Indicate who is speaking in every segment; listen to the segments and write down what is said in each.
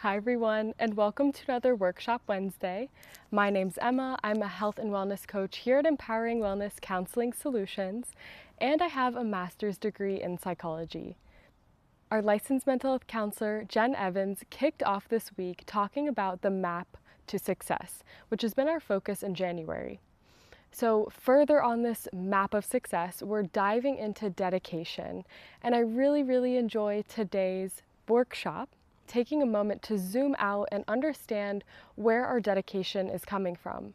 Speaker 1: Hi everyone, and welcome to another Workshop Wednesday. My name's Emma. I'm a health and wellness coach here at Empowering Wellness Counseling Solutions, and I have a master's degree in psychology. Our licensed mental health counselor, Jen Evans, kicked off this week talking about the map to success, which has been our focus in January. So further on this map of success, we're diving into dedication, and I really enjoy today's workshop, taking a moment to zoom out and understand where our dedication is coming from.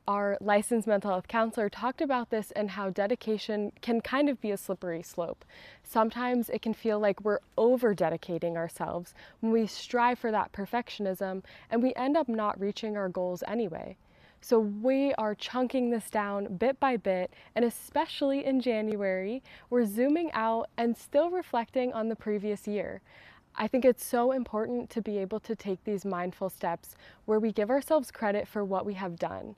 Speaker 1: Our licensed mental health counselor talked about this and how dedication can kind of be a slippery slope. Sometimes it can feel like we're over-dedicating ourselves when we strive for that perfectionism and we end up not reaching our goals anyway. So we are chunking this down bit by bit, and especially in January, we're zooming out and still reflecting on the previous year. I think it's so important to be able to take these mindful steps where we give ourselves credit for what we have done.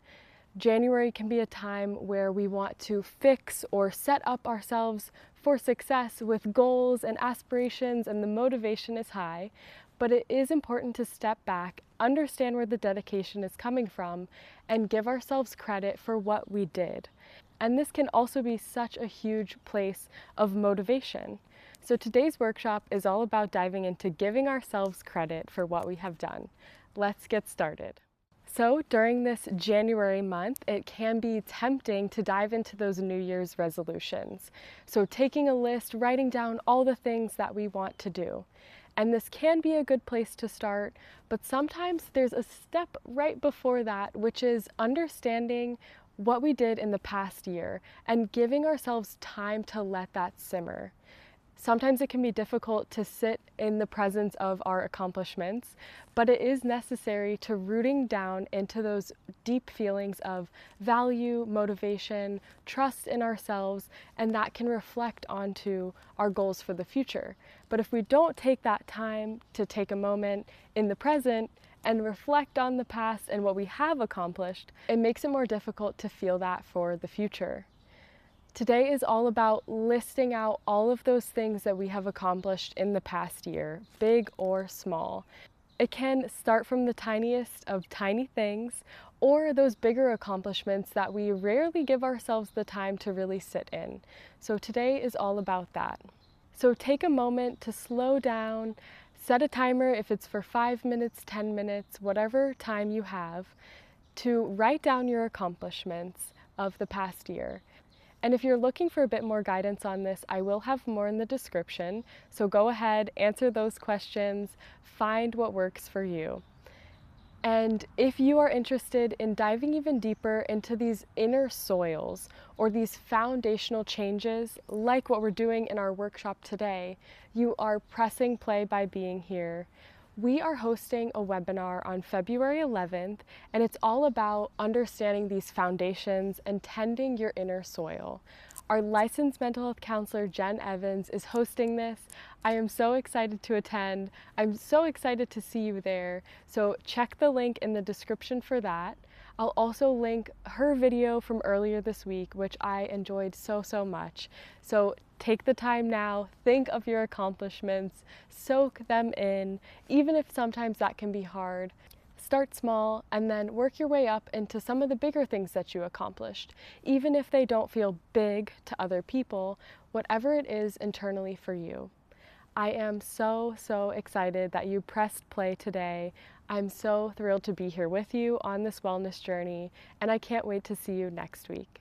Speaker 1: January can be a time where we want to fix or set up ourselves for success with goals and aspirations, and the motivation is high, but it is important to step back, understand where the dedication is coming from, and give ourselves credit for what we did. And this can also be such a huge place of motivation. So today's workshop is all about diving into giving ourselves credit for what we have done. Let's get started. So during this January month, it can be tempting to dive into those New Year's resolutions. So taking a list, writing down all the things that we want to do. And this can be a good place to start, but sometimes there's a step right before that, which is understanding what we did in the past year and giving ourselves time to let that simmer. Sometimes it can be difficult to sit in the presence of our accomplishments, but it is necessary to rooting down into those deep feelings of value, motivation, trust in ourselves, and that can reflect onto our goals for the future. But if we don't take that time to take a moment in the present and reflect on the past and what we have accomplished, it makes it more difficult to feel that for the future. Today is all about listing out all of those things that we have accomplished in the past year, big or small. It can start from the tiniest of tiny things or those bigger accomplishments that we rarely give ourselves the time to really sit in. So today is all about that. So take a moment to slow down, set a timer if it's for 5 minutes, 10 minutes, whatever time you have, to write down your accomplishments of the past year. And if you're looking for a bit more guidance on this, I will have more in the description. So go ahead, answer those questions, find what works for you. And if you are interested in diving even deeper into these inner soils or these foundational changes, like what we're doing in our workshop today, you are pressing play by being here. We are hosting a webinar on February 11th, and it's all about understanding these foundations and tending your inner soil. Our licensed mental health counselor, Jen Evans, is hosting this. I am so excited to attend. I'm so excited to see you there. So check the link in the description for that. I'll also link her video from earlier this week, which I enjoyed so much. So take the time now, think of your accomplishments, soak them in, even if sometimes that can be hard. Start small and then work your way up into some of the bigger things that you accomplished. Even if they don't feel big to other people, whatever it is internally for you. I am so excited that you pressed play today. I'm so thrilled to be here with you on this wellness journey, and I can't wait to see you next week.